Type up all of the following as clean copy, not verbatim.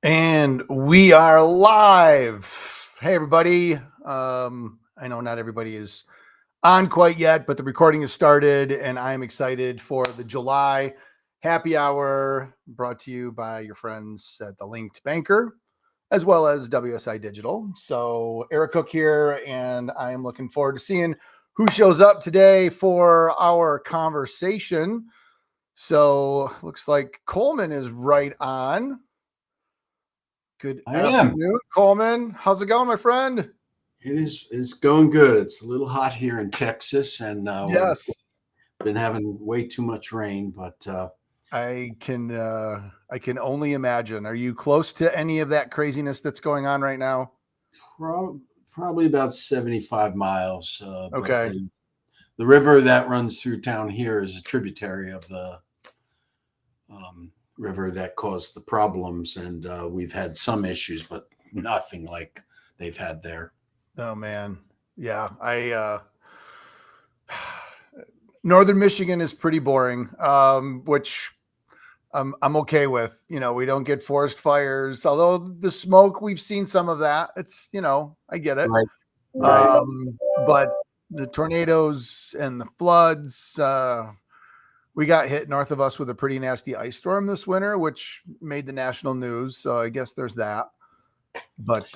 And we are live. Hey, everybody. I know not everybody is on quite yet, but the recording has started, and I'm excited for the July happy hour brought to you by your friends at the LinkedBanker, as well as WSI Digital. So Eric Cook here, and I am looking forward to seeing who shows up today for our conversation. So looks like Coleman is right on. Good afternoon, Coleman. How's it going, my friend? It's going good. It's a little hot here in Texas, and Yes, we've been having way too much rain. But I can only imagine. Are you close to any of that craziness that's going on right now? probably about 75 miles. Okay. But the river that runs through town here is a tributary of the river that caused the problems, and we've had some issues, but nothing like they've had there. Oh man, yeah. Northern Michigan is pretty boring, which I'm okay with. You know, we don't get forest fires, although the smoke, we've seen some of that. It's, I get it. Right. But the tornadoes and the floods, we got hit north of us with a pretty nasty ice storm this winter, which made the national news. So I guess there's that. But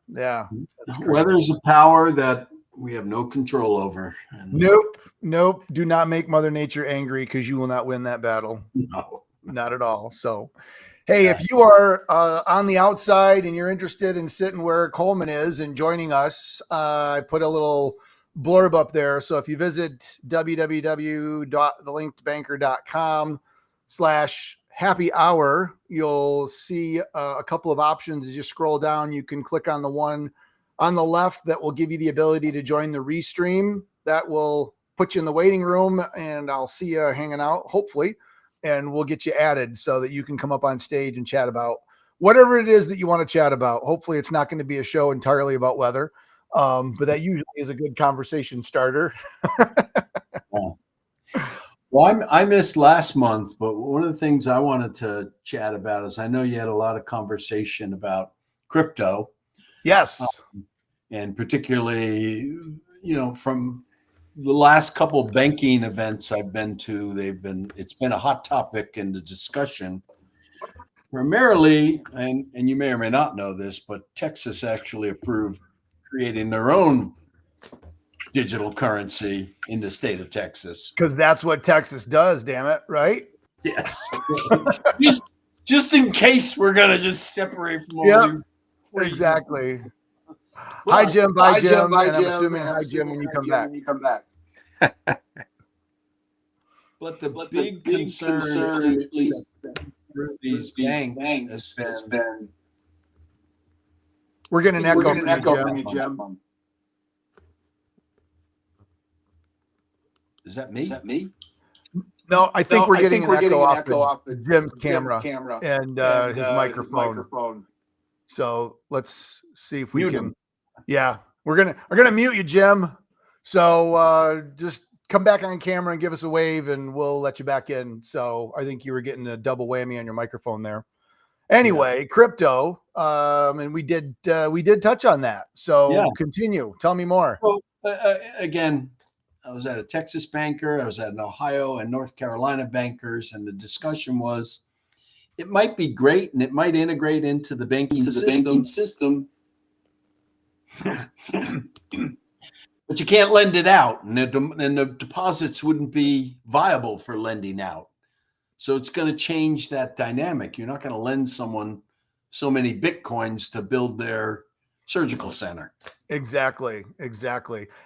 yeah, Weather is a power that we have no control over. And nope. Do not make Mother Nature angry, because you will not win that battle. No, not at all. So, hey, if you are on the outside and you're interested in sitting where Coleman is and joining us, I put a little blurb up there. So if you visit www.thelinkedbanker.com/happy hour, you'll see a couple of options. As you scroll down, you can click on the one on the left that will give you the ability to join the restream. That will put you in the waiting room, and I'll see you hanging out, hopefully, and we'll get you added so that you can come up on stage and chat about whatever it is that you want to chat about. Hopefully it's not going to be a show entirely about weather. But that usually is a good conversation starter. Well, I missed last month, but one of the things I wanted to chat about is I know you had a lot of conversation about crypto. Yes. And particularly, from the last couple of banking events I've been to, it's been a hot topic in the discussion. Primarily, and you may or may not know this, but Texas actually approved creating their own digital currency in the state of Texas. Because that's what Texas does, damn it, right? Yes. just in case we're going to just separate from all you. Exactly. Well, hi, Jim. Bye, Jim. And I'm assuming hi, Jim, when you come back. But the big concern is these banks has been. We're getting an echo from you, Jim. Is that me? No, I think we're getting an echo off of Jim's camera and his microphone. So let's see if we can. Yeah, we're gonna mute you, Jim. So just come back on camera and give us a wave, and we'll let you back in. So I think you were getting a double whammy on your microphone there. Anyway, crypto, and we did touch on that. So continue. Tell me more. Well, again, I was at a Texas banker. I was at an Ohio and North Carolina bankers, and the discussion was it might be great and it might integrate into the banking system. But you can't lend it out, and the deposits wouldn't be viable for lending out. So it's going to change that dynamic. You're not going to lend someone so many Bitcoins to build their surgical center. Exactly.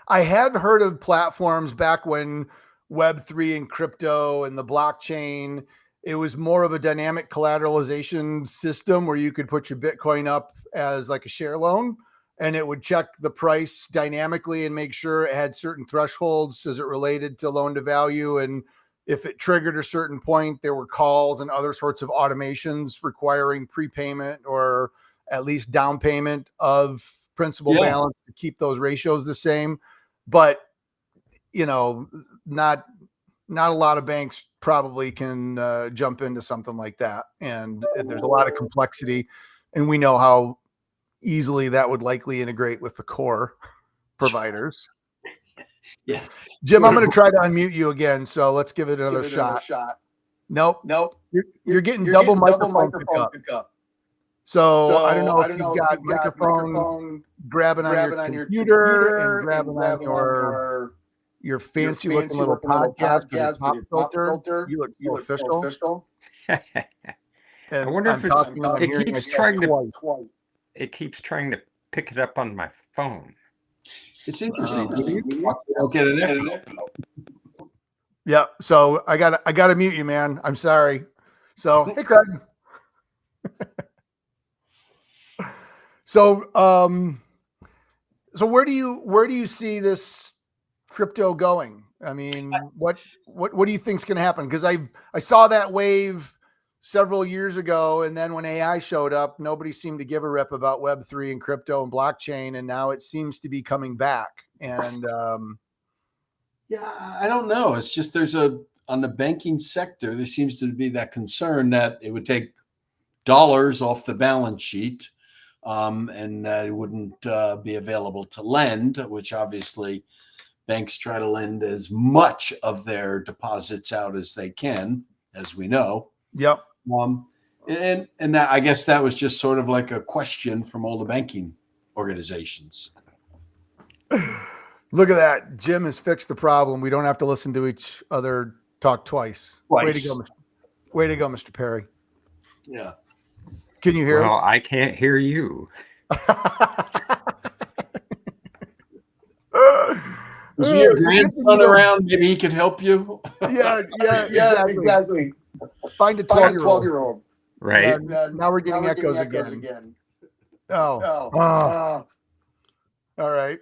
I have heard of platforms back when Web3 and crypto and the blockchain, it was more of a dynamic collateralization system where you could put your Bitcoin up as like a share loan, and it would check the price dynamically and make sure it had certain thresholds as it related to loan to value. And if it triggered a certain point, there were calls and other sorts of automations requiring prepayment or at least down payment of principal balance to keep those ratios the same. But, not not a lot of banks probably can jump into something like that. And there's a lot of complexity, and we know how easily that would likely integrate with the core providers. Yeah. Jim, I'm going to try to unmute you again. So let's give it another shot. Nope. You're getting double microphone pickup. So I don't know if you've got microphone grabbing on your computer and grabbing on your fancy looking little podcast with your pop filter. You look so official. I wonder if it keeps trying to pick it up on my phone. It's interesting. You don't get an echo. Yeah. So I gotta mute you, man. I'm sorry. So hey, Craig. So where do you see this crypto going? I mean, what do you think is going to happen? Because I saw that wave several years ago, and then when AI showed up, nobody seemed to give a rip about Web3 and crypto and blockchain, and now it seems to be coming back. And yeah, I don't know. It's just on the banking sector, there seems to be that concern that it would take dollars off the balance sheet, and that it wouldn't be available to lend, which obviously banks try to lend as much of their deposits out as they can, as we know. Yep. And I guess that was just sort of like a question from all the banking organizations. Look at that. Jim has fixed the problem. We don't have to listen to each other talk twice. Way to go, Mr. Perry. Yeah. Can you hear us? I can't hear you. Is your grandson around? Maybe he could help you. Yeah, exactly. Find a 12-year-old. Right. Now we're getting echoes again. Oh. All right.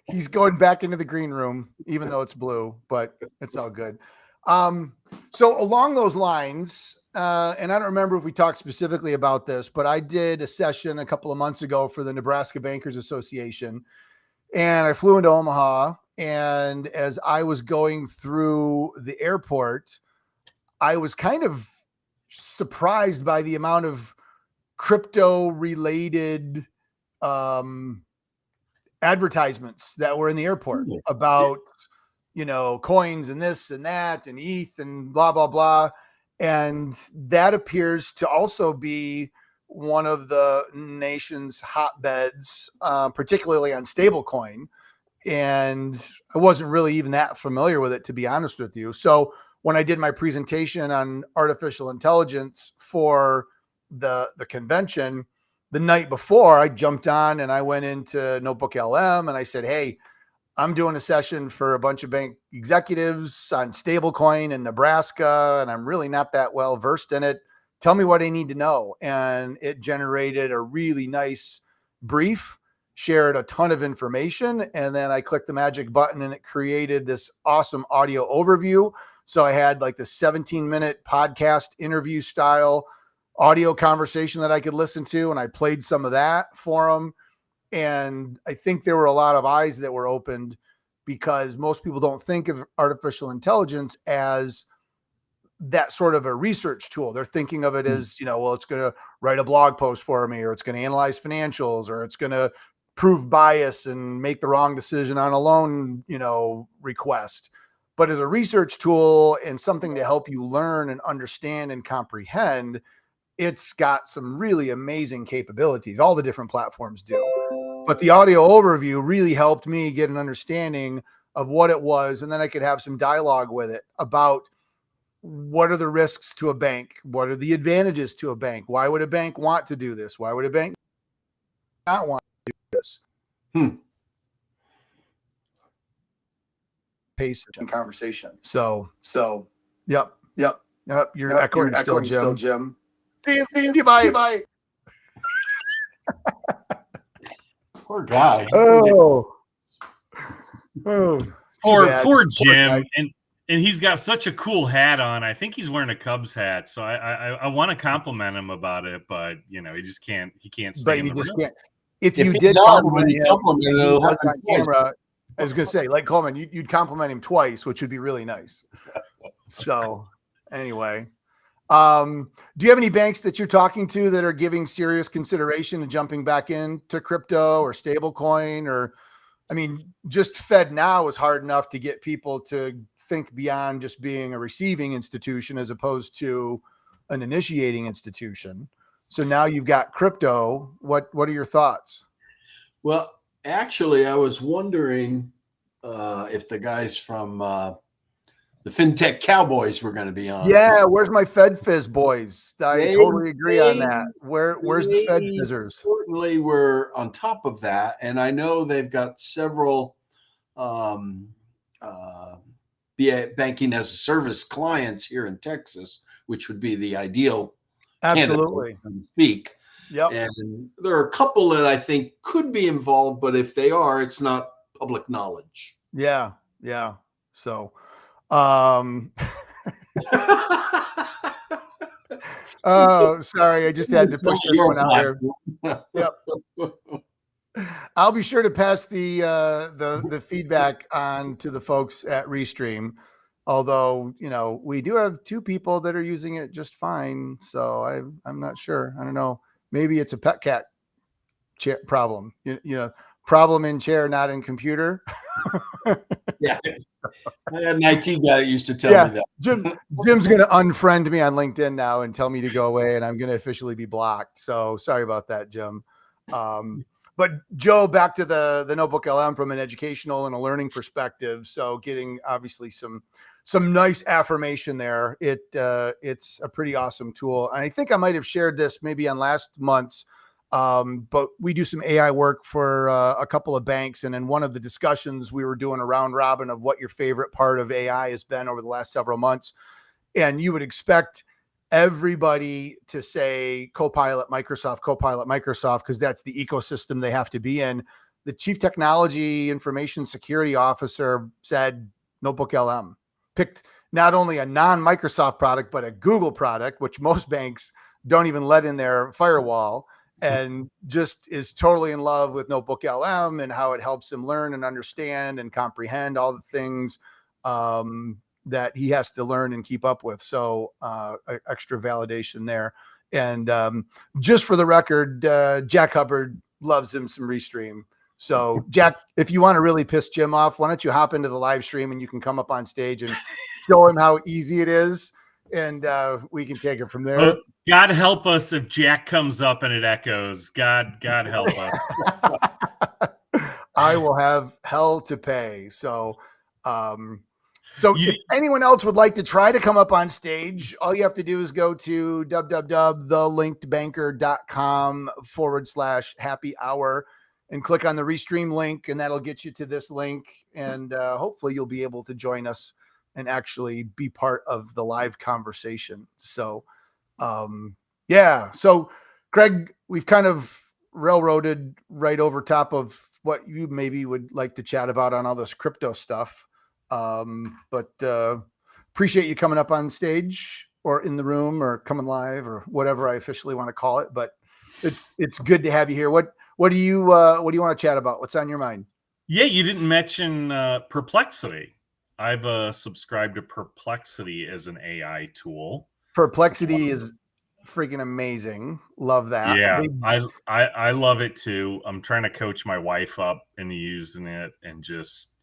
He's going back into the green room, even though it's blue, but it's all good. So along those lines, and I don't remember if we talked specifically about this, but I did a session a couple of months ago for the Nebraska Bankers Association, and I flew into Omaha. And as I was going through the airport, I was kind of surprised by the amount of crypto related advertisements that were in the airport about, coins and this and that and ETH and blah, blah, blah. And that appears to also be one of the nation's hotbeds, particularly on stablecoin. And I wasn't really even that familiar with it, to be honest with you. So when I did my presentation on artificial intelligence for the convention, the night before, I jumped on and I went into Notebook LM and I said, hey, I'm doing a session for a bunch of bank executives on stablecoin in Nebraska, and I'm really not that well versed in it. Tell me what I need to know. And it generated a really nice brief, shared a ton of information, and then I clicked the magic button and it created this awesome audio overview. So I had like the 17-minute podcast interview style audio conversation that I could listen to, and I played some of that for them. And I think there were a lot of eyes that were opened, because most people don't think of artificial intelligence as that sort of a research tool. They're thinking of it as, it's going to write a blog post for me, or it's going to analyze financials, or it's going to prove bias and make the wrong decision on a loan, request. But as a research tool and something to help you learn and understand and comprehend, it's got some really amazing capabilities. All the different platforms do. But the audio overview really helped me get an understanding of what it was. And then I could have some dialogue with it about what are the risks to a bank? What are the advantages to a bank? Why would a bank want to do this? Why would a bank not want to do this? Pace and conversation. So, yep. You're echoing still, Jim. See you. Bye. Poor guy. Poor Jim. And he's got such a cool hat on. I think he's wearing a Cubs hat. So I want to compliment him about it, but he just can't. He can't stay in the room. Can't. If you did compliment him on camera, I was going to say, like Coleman, you'd compliment him twice, which would be really nice. So anyway, do you have any banks that you're talking to that are giving serious consideration to jumping back into crypto or stablecoin? Or, I mean, just Fed now is hard enough to get people to think beyond just being a receiving institution as opposed to an initiating institution. So now you've got crypto. What are your thoughts? Well, actually, I was wondering if the guys from the fintech cowboys were going to be on. Yeah, where's my Fed Fizz boys? I totally agree on that. Where's the Fed Fizzers? Certainly, we're on top of that, and I know they've got several banking as a service clients here in Texas, which would be the ideal. Absolutely. Candidate, so to speak. Yep. And there are a couple that I think could be involved, but if they are, it's not public knowledge. Yeah. Yeah. So, oh, sorry. I just had to push this one out there. Yep. I'll be sure to pass the feedback on to the folks at Restream. Although, we do have 2 people that are using it just fine. So I'm not sure. I don't know. Maybe it's a pet cat problem, problem in chair, not in computer. Yeah. I had an IT guy that used to tell me that. Jim's going to unfriend me on LinkedIn now and tell me to go away, and I'm going to officially be blocked. So sorry about that, Jim. But Joe, back to the Notebook LM from an educational and a learning perspective. So getting obviously some nice affirmation there. It's a pretty awesome tool. And I think I might have shared this maybe on last month's, but we do some AI work for a couple of banks. And in one of the discussions, we were doing a round robin of what your favorite part of AI has been over the last several months. And you would expect everybody to say Copilot, Microsoft, because that's the ecosystem they have to be in. The Chief Technology Information Security Officer said Notebook LM. Picked not only a non-Microsoft product, but a Google product, which most banks don't even let in their firewall, and just is totally in love with Notebook LM and how it helps him learn and understand and comprehend all the things that he has to learn and keep up with. So extra validation there. And just for the record, Jack Hubbard loves him some Restream. So Jack, if you want to really piss Jim off, why don't you hop into the live stream and you can come up on stage and show him how easy it is. And we can take it from there. God help us if Jack comes up and it echoes. God help us. I will have hell to pay. So if anyone else would like to try to come up on stage, all you have to do is go to www.thelinkedbanker.com/happy hour and click on the Restream link, and that'll get you to this link. And hopefully you'll be able to join us and actually be part of the live conversation. So, So Craig, we've kind of railroaded right over top of what you maybe would like to chat about on all this crypto stuff. But appreciate you coming up on stage or in the room or coming live or whatever I officially want to call it. But it's good to have you here. What do you want to chat about? What's on your mind? Yeah, you didn't mention Perplexity. I've subscribed to Perplexity as an AI tool. Perplexity is freaking amazing. Love that. Yeah, I love it too. I'm trying to coach my wife up into using it, and just,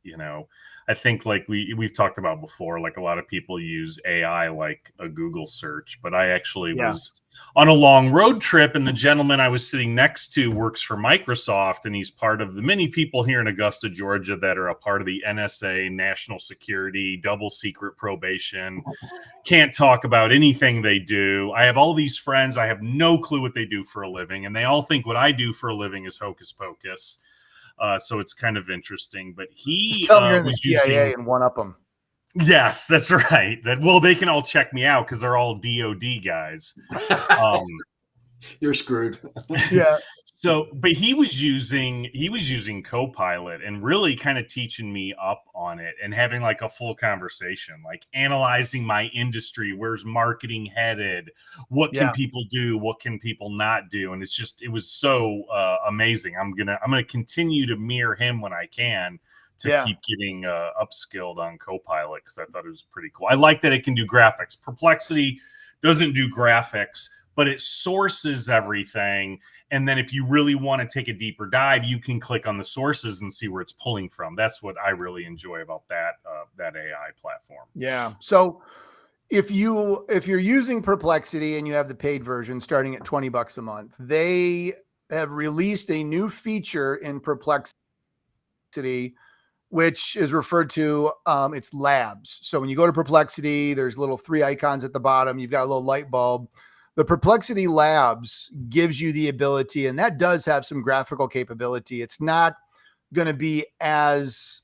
I think like we've talked about before, like a lot of people use AI like a Google search, but I actually was on a long road trip, and the gentleman I was sitting next to works for Microsoft, and he's part of the many people here in Augusta, Georgia that are a part of the NSA, national security, double secret probation, can't talk about anything they do. I have all these friends. I have no clue what they do for a living, and they all think what I do for a living is hocus pocus. So it's kind of interesting, but he was CIA and one up them. Yes, that's right. Well, they can all check me out because they're all DOD guys. You're screwed. Yeah. So, but he was using Copilot and really kind of teaching me up on it and having like a full conversation, like analyzing my industry. Where's marketing headed? What can people do? What can people not do? And it was so amazing. I'm gonna continue to mirror him when I can, to keep getting upskilled on Copilot, because I thought it was pretty cool. I like that it can do graphics. Perplexity doesn't do graphics, but it sources everything. And then if you really want to take a deeper dive, you can click on the sources and see where it's pulling from. That's what I really enjoy about that AI platform. Yeah. So if you're using Perplexity and you have the paid version starting at $20 a month, they have released a new feature in Perplexity, which is referred to, it's labs. So when you go to Perplexity, there's little 3 icons at the bottom. You've got a little light bulb. The Perplexity Labs gives you the ability, and that does have some graphical capability. It's not going to be as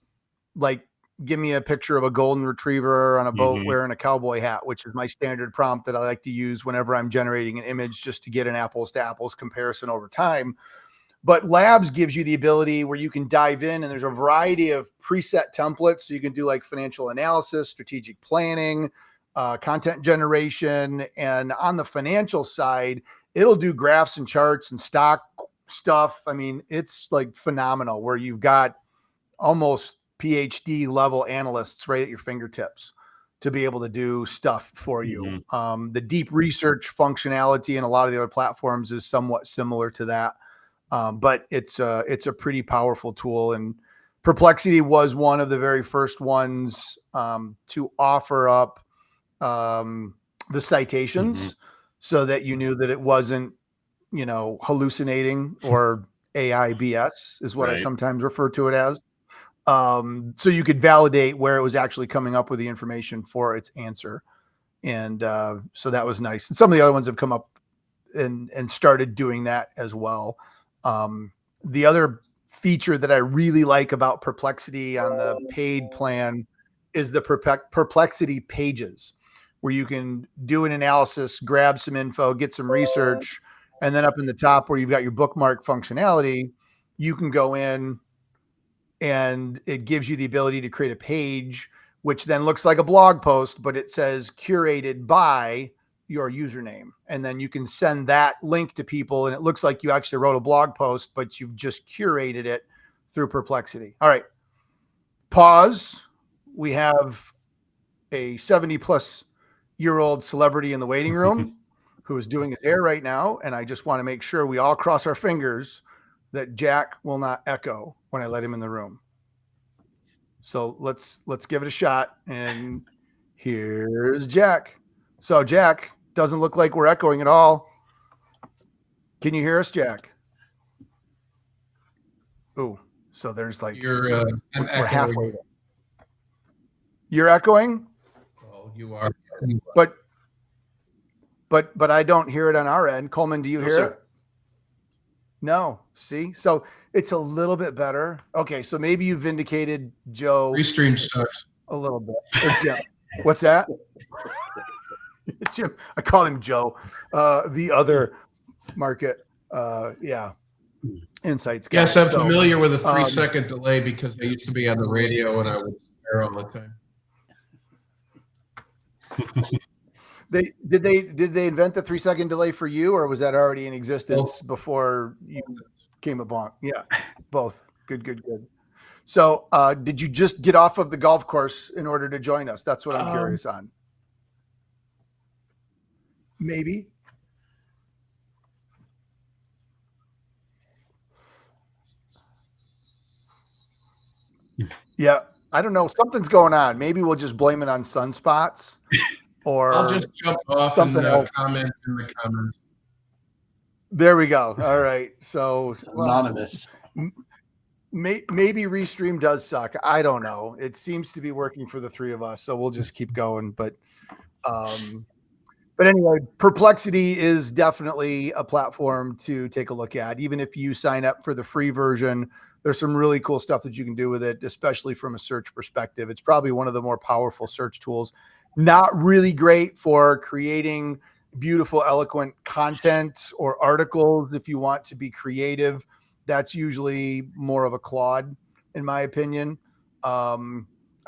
like, give me a picture of a golden retriever on a boat wearing a cowboy hat, which is my standard prompt that I like to use whenever I'm generating an image, just to get an apples to apples comparison over time. But Labs gives you the ability where you can dive in, and there's a variety of preset templates. So you can do like financial analysis, strategic planning, content generation. And on the financial side, it'll do graphs and charts and stock stuff. I mean, it's like phenomenal, where you've got almost PhD level analysts right at your fingertips to be able to do stuff for you. The deep research functionality in a lot of the other platforms is somewhat similar to that. But it's a pretty powerful tool, and Perplexity was one of the very first ones to offer up the citations, so that you knew that it wasn't, hallucinating, or AI BS is what I sometimes refer to it as. So you could validate where it was actually coming up with the information for its answer. And so that was nice. And some of the other ones have come up and started doing that as well. The other feature that I really like about Perplexity on the paid plan is the Perplexity pages, where you can do an analysis, grab some info, get some research, and then up in the top where you've got your bookmark functionality, you can go in and it gives you the ability to create a page, which then looks like a blog post, but it says curated by your username. And then you can send that link to people, and it looks like you actually wrote a blog post, but you've just curated it through Perplexity. All right. Pause. We have a 70-plus-year-old celebrity in the waiting room who is doing his hair right now. And I just want to make sure we all cross our fingers that Jack will not echo when I let him in the room. So let's give it a shot. And here's Jack. So Jack, doesn't look like we're echoing at all. Can you hear us, Jack? Ooh, so there's like, I'm we're echoing. halfway. You're echoing? Well, you are. But I don't hear it on our end. Coleman, do you hear it? No. See? So it's a little bit better. Okay, so maybe you vindicated Joe. Restream sucks. A little bit. Jim. What's that? Jim. I call him Joe. The other market. Insights guy. Yes, I'm familiar with a 3-second delay because I used to be on the radio and I would swear all the time. Did they invent the 3-second delay for you, or was that already in existence before you came along? Yeah, both. Good. So did you just get off of the golf course in order to join us? That's what I'm curious on. Maybe. Yeah, I don't know. Something's going on. Maybe we'll just blame it on sunspots, or I'll just jump off something else. Comment in the comments. There we go. All right. So Anonymous. Maybe Restream does suck. I don't know. It seems to be working for the three of us, so we'll just keep going. But anyway, Perplexity is definitely a platform to take a look at. Even if you sign up for the free version, there's some really cool stuff that you can do with it, especially from a search perspective. It's probably one of the more powerful search tools. Not really great for creating beautiful, eloquent content or articles. If you want to be creative, that's usually more of a Claude, in my opinion. I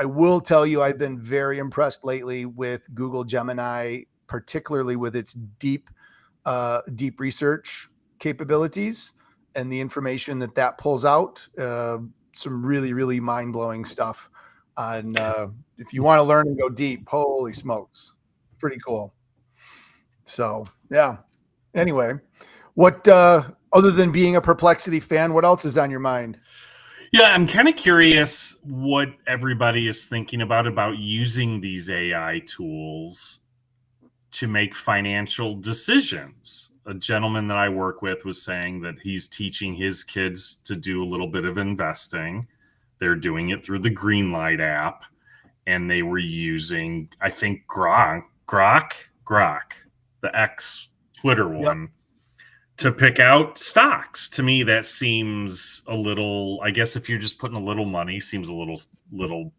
will tell you, I've been very impressed lately with Google Gemini, particularly with its deep research capabilities and the information that pulls out. some really, really mind-blowing stuff on if you want to learn and go deep. Holy smokes, pretty cool. So yeah. Anyway, what other than being a Perplexity fan, what else is on your mind? Yeah, I'm kind of curious what everybody is thinking about using these AI tools to make financial decisions. A gentleman that I work with was saying that he's teaching his kids to do a little bit of investing. They're doing it through the Greenlight app, and they were using, I think, Grok, the ex Twitter one, to pick out stocks. To me, that seems a little, I guess if you're just putting a little money, seems a little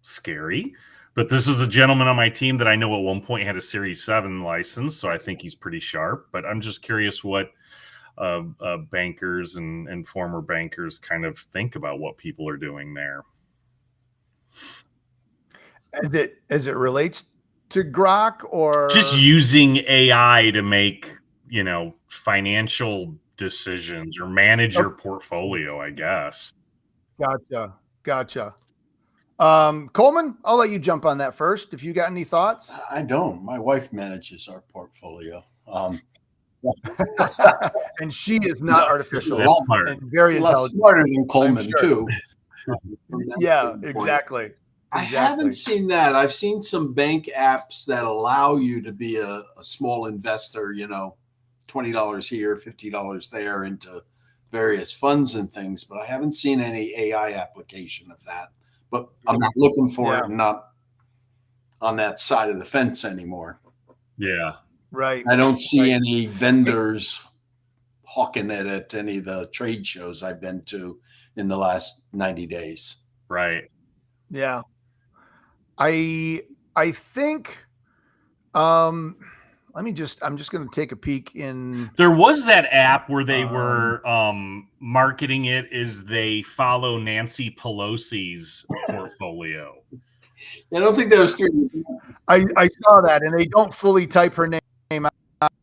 scary. But this is a gentleman on my team that I know at one point had a Series 7 license, so I think he's pretty sharp. But I'm just curious what bankers and former bankers kind of think about what people are doing there. As it relates to Grok, or just using AI to make, financial decisions or manage your portfolio, I guess. Gotcha. Coleman, I'll let you jump on that first. If you got any thoughts. I don't. My wife manages our portfolio. And she is not artificial. That's smart. And very intelligent. Smarter than Coleman, too. Yeah, exactly. I haven't seen that. I've seen some bank apps that allow you to be a small investor, $20 here, $50 there into various funds and things, but I haven't seen any AI application of that. But I'm not looking for it, and not on that side of the fence anymore. Yeah. Right. I don't see any vendors hawking it at any of the trade shows I've been to in the last 90 days. Right. Yeah. I think I'm just going to take a peek in. There was that app where they were marketing it as they follow Nancy Pelosi's portfolio. I don't think that was through. I saw that, and they don't fully type her name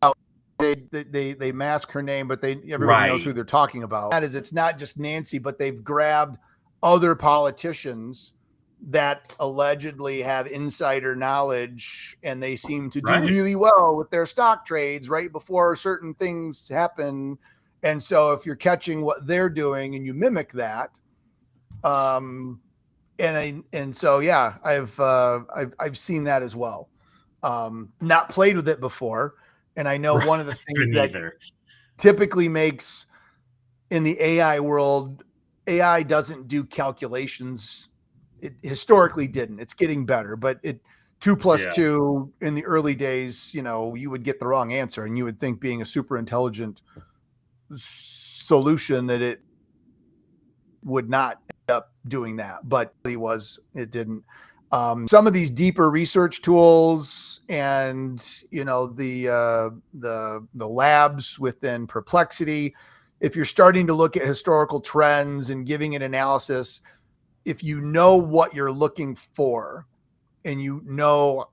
out. They mask her name, but everybody knows who they're talking about. That is, it's not just Nancy, but they've grabbed other politicians that allegedly have insider knowledge, and they seem to do really well with their stock trades right before certain things happen. And so if you're catching what they're doing and you mimic that, so yeah, I've seen that as well. Not played with it before, and I know one of the things that typically makes in the AI world, AI doesn't do calculations. It historically didn't. It's getting better, but 2 + 2 in the early days, you would get the wrong answer, and you would think, being a super intelligent solution, that it would not end up doing that, but it didn't. Some of these deeper research tools and the labs within Perplexity, if you're starting to look at historical trends and giving it analysis, if you know what you're looking for and you know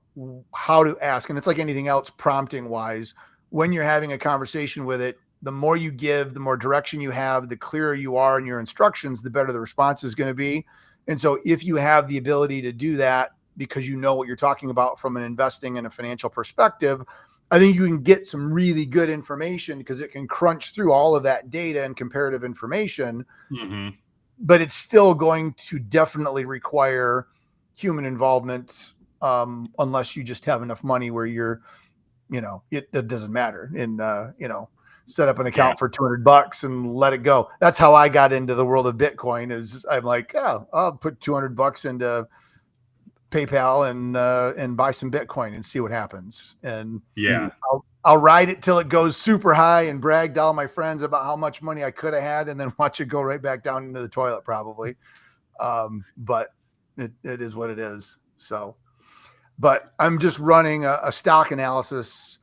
how to ask, and it's like anything else prompting wise, when you're having a conversation with it, the more you give, the more direction you have, the clearer you are in your instructions, the better the response is going to be. And so if you have the ability to do that because you know what you're talking about from an investing and a financial perspective, I think you can get some really good information because it can crunch through all of that data and comparative information. Mm-hmm. But it's still going to definitely require human involvement, unless you just have enough money where you're, it doesn't matter. And, set up an account for $200 and let it go. That's how I got into the world of Bitcoin. Is I'm like, I'll put $200 into PayPal and buy some Bitcoin and see what happens. And I'll ride it till it goes super high and brag to all my friends about how much money I could have had, and then watch it go right back down into the toilet probably. But it is what it is. So, but I'm just running a stock analysis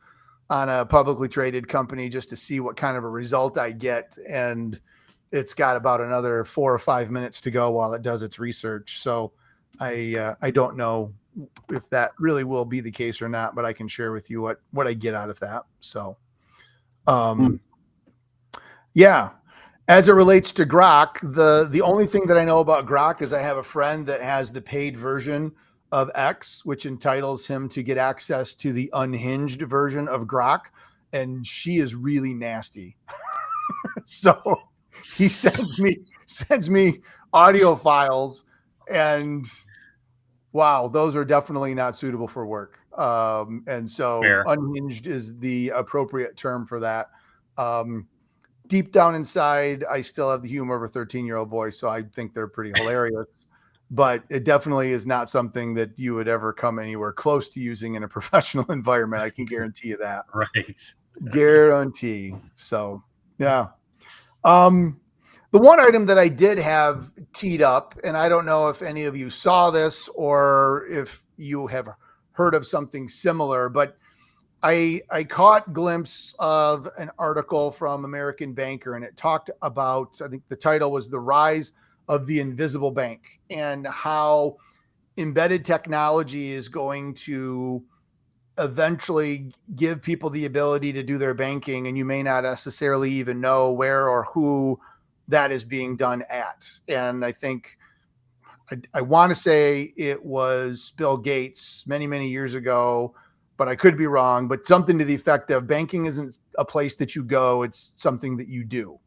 on a publicly traded company just to see what kind of a result I get. And it's got about another 4 or 5 minutes to go while it does its research. So I don't know if that really will be the case or not, but I can share with you what I get out of that. So, yeah. As it relates to Grok, the only thing that I know about Grok is I have a friend that has the paid version of X, which entitles him to get access to the unhinged version of Grok, and she is really nasty. So he sends me audio files, and wow, those are definitely not suitable for work. And so Fair. unhinged is the appropriate term for that. Deep down inside, I still have the humor of a 13-year-old boy, so I think they're pretty hilarious. But it definitely is not something that you would ever come anywhere close to using in a professional environment. I can guarantee you that. Right. Guarantee. So, yeah. The one item that I did have teed up, and I don't know if any of you saw this or if you have heard of something similar, but I caught glimpse of an article from LinkedBanker, and it talked about, I think the title was The Rise of the Invisible Bank, and how embedded technology is going to eventually give people the ability to do their banking, and you may not necessarily even know where or who that is being done at. And I think I want to say it was Bill Gates many years ago, but I could be wrong, but something to the effect of banking isn't a place that you go, it's something that you do.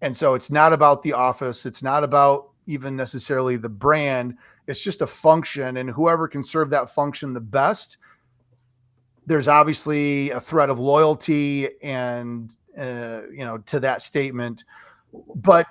And so it's not about the office, it's not about even necessarily the brand, it's just a function, and whoever can serve that function the best. There's obviously a thread of loyalty and to that statement. But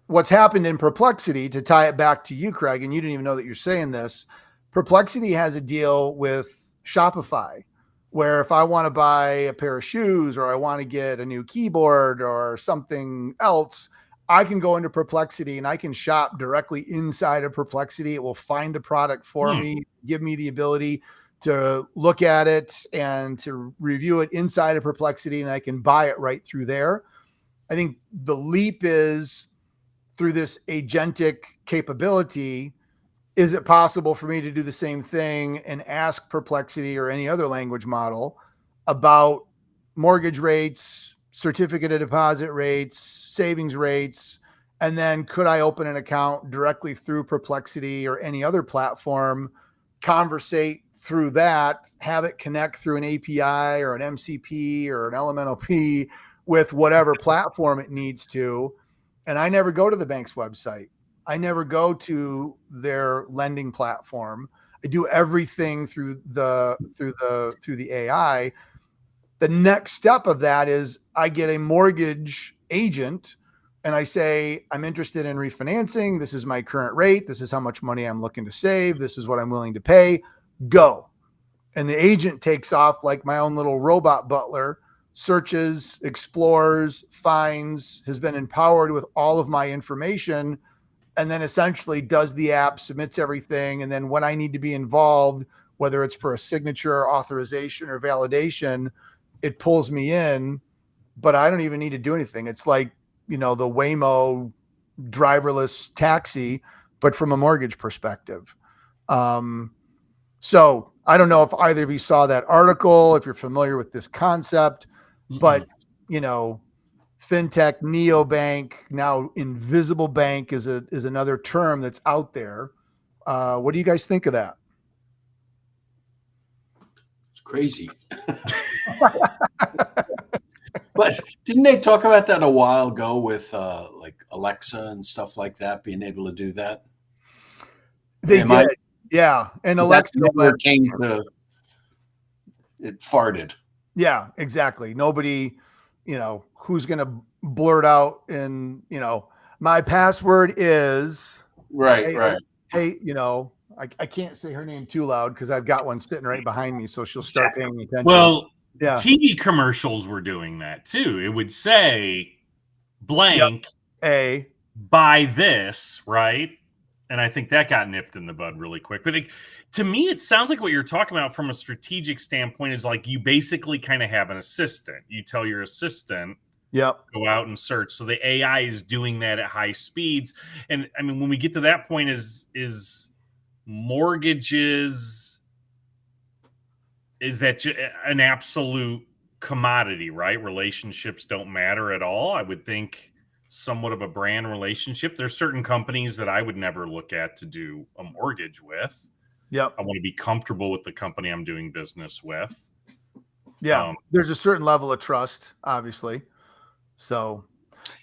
what's happened in Perplexity, to tie it back to you, Craig, and you didn't even know that you're saying this, Perplexity has a deal with Shopify, where if I want to buy a pair of shoes or I want to get a new keyboard or something else, I can go into Perplexity and I can shop directly inside of Perplexity. It will find the product for me, give me the ability to look at it and to review it inside of Perplexity, and I can buy it right through there. I think the leap is through this agentic capability. Is it possible for me to do the same thing and ask Perplexity or any other language model about mortgage rates, certificate of deposit rates, savings rates, and then could I open an account directly through Perplexity or any other platform, conversate through that, have it connect through an API or an MCP or an LMNOP with whatever platform it needs to. And I never go to the bank's website. I never go to their lending platform. I do everything through the AI. The next step of that is I get a mortgage agent and I say, I'm interested in refinancing. This is my current rate. This is how much money I'm looking to save. This is what I'm willing to pay. Go. And the agent takes off like my own little robot butler, searches, explores, finds, has been empowered with all of my information, and then essentially does the app, submits everything. And then when I need to be involved, whether it's for a signature, authorization, or validation, it pulls me in, but I don't even need to do anything. It's like, the Waymo driverless taxi, but from a mortgage perspective. So I don't know if either of you saw that article, if you're familiar with this concept, but fintech, neobank, now invisible bank is another term that's out there. What do you guys think of that? It's crazy. But didn't they talk about that a while ago with like Alexa and stuff like that, being able to do that? They did. Yeah. And Alexa never came to, it farted. Yeah, exactly. Nobody, who's going to blurt out and, my password is right. Hey, I can't say her name too loud because I've got one sitting right behind me. So she'll start paying attention. Well, yeah. TV commercials were doing that too. It would say blank buy this, right? And I think that got nipped in the bud really quick. But to me, it sounds like what you're talking about from a strategic standpoint is like you basically kind of have an assistant. You tell your assistant, go out and search. So the AI is doing that at high speeds. And I mean, when we get to that point, is mortgages, is that an absolute commodity, right? Relationships don't matter at all. I would think somewhat of a brand relationship. There's certain companies that I would never look at to do a mortgage with. Yep. I want to be comfortable with the company I'm doing business with. Yeah. There's a certain level of trust, obviously. So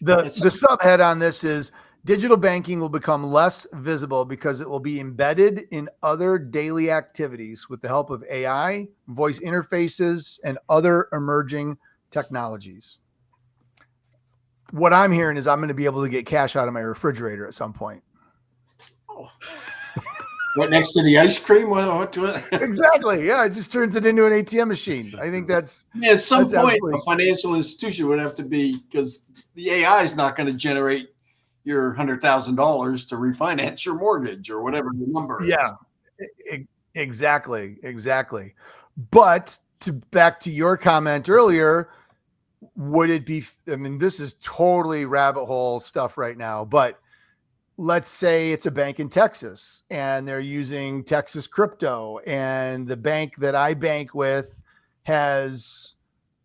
the subhead on this is digital banking will become less visible because it will be embedded in other daily activities with the help of AI, voice interfaces, and other emerging technologies. What I'm hearing is I'm going to be able to get cash out of my refrigerator at some point. Right next to the ice cream? Exactly. Yeah, it just turns it into an ATM machine. I think that's at some point absolutely... a financial institution would have to be, because the AI is not going to generate your $100,000 to refinance your mortgage or whatever the number is. Yeah, exactly. But back to your comment earlier, would it be, I mean, this is totally rabbit hole stuff right now, but let's say it's a bank in Texas and they're using Texas crypto, and the bank that I bank with has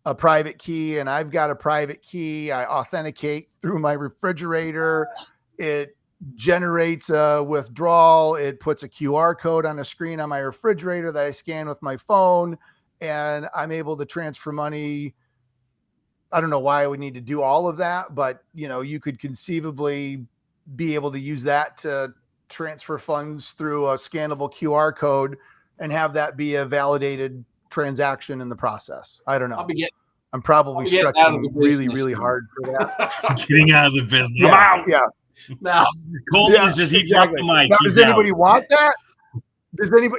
a private key and I've got a private key. I authenticate through my refrigerator. It generates a withdrawal. It puts a QR code on a screen on my refrigerator that I scan with my phone, and I'm able to transfer money. I don't know why I would need to do all of that, but you could conceivably be able to use that to transfer funds through a scannable QR code and have that be a validated transaction in the process. I don't know. I'm probably stretching really, really hard for that. Getting out of the business. Yeah, I'm out. Yeah. Now, Colton's just, he dropped the mic. Now, does anybody want that?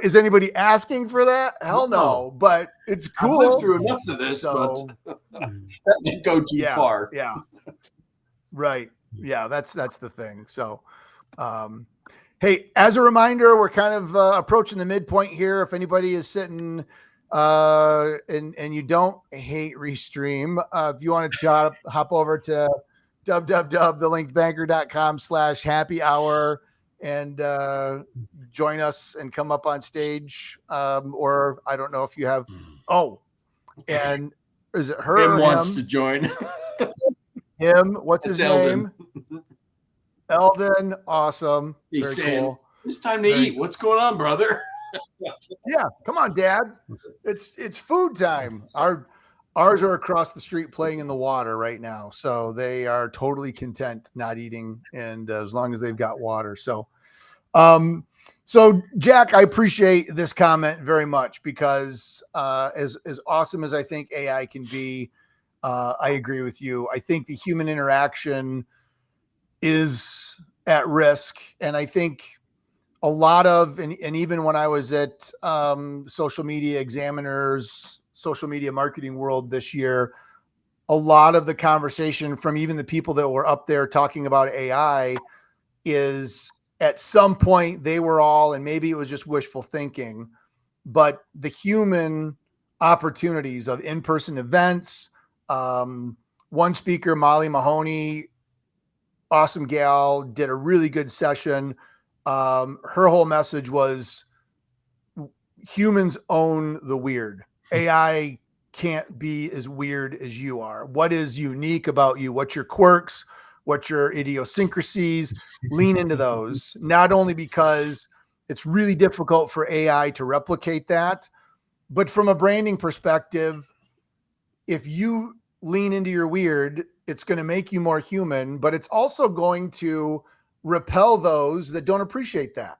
Is anybody asking for that? Hell no, but it's cool. I've lived through enough of this, but that didn't go too far. Yeah. Right. Yeah, that's the thing. So, hey, as a reminder, we're kind of approaching the midpoint here. If anybody is sitting and you don't hate Restream, if you want to hop over to www.thelinkbanker.com/happy hour and join us and come up on stage. Or I don't know if you have, and is it her? Him wants to join. Him, what's his name? Eldon. Awesome. He's Very saying, cool. It's time to eat. What's going on, brother? Yeah, come on, Dad. It's food time. Ours are across the street playing in the water right now, so they are totally content not eating, and as long as they've got water. So, Jack, I appreciate this comment very much, because as awesome as I think AI can be, I agree with you. I think the human interaction is at risk, and I think a lot of, and even when I was at Social Media Examiner's social media marketing world this year, a lot of the conversation from even the people that were up there talking about AI is, at some point they were all, and maybe it was just wishful thinking, but the human opportunities of in-person events. One speaker, Molly Mahoney, awesome gal, did a really good session. Her whole message was, humans own the weird. AI can't be as weird as you are. What is unique about you? What's your quirks? What's your idiosyncrasies? Lean into those, not only because it's really difficult for AI to replicate that, but from a branding perspective, if you lean into your weird, it's going to make you more human, but it's also going to repel those that don't appreciate that.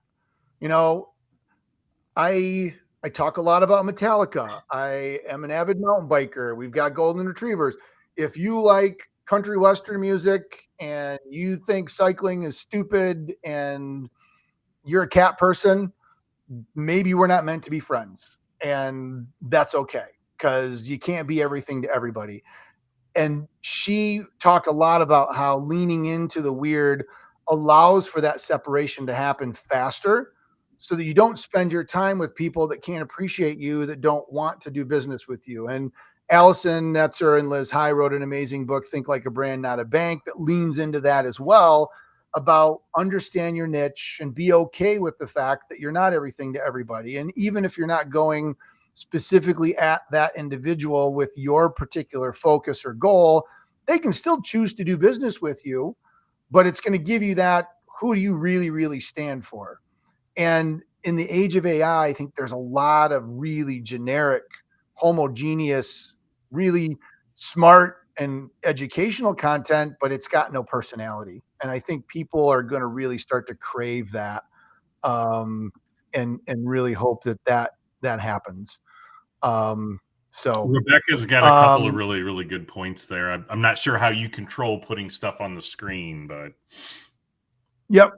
I talk a lot about Metallica. I am an avid mountain biker. We've got golden retrievers. If you like country western music and you think cycling is stupid and you're a cat person, maybe we're not meant to be friends. And that's okay, because you can't be everything to everybody. And she talked a lot about how leaning into the weird allows for that separation to happen faster, so that you don't spend your time with people that can't appreciate you, that don't want to do business with you. And Allison Netzer and Liz High wrote an amazing book, Think Like a Brand, Not a Bank, that leans into that as well, about understand your niche and be okay with the fact that you're not everything to everybody. And even if you're not going specifically at that individual with your particular focus or goal, They can still choose to do business with you, but it's going to give you that, who do you really, really stand for? And in the age of AI, I think there's a lot of really generic, homogeneous, really smart and educational content, but it's got no personality. And I think people are going to really start to crave that, and really hope that happens. So Rebecca's got a couple of really, really good points there. I'm not sure how you control putting stuff on the screen, but Yep,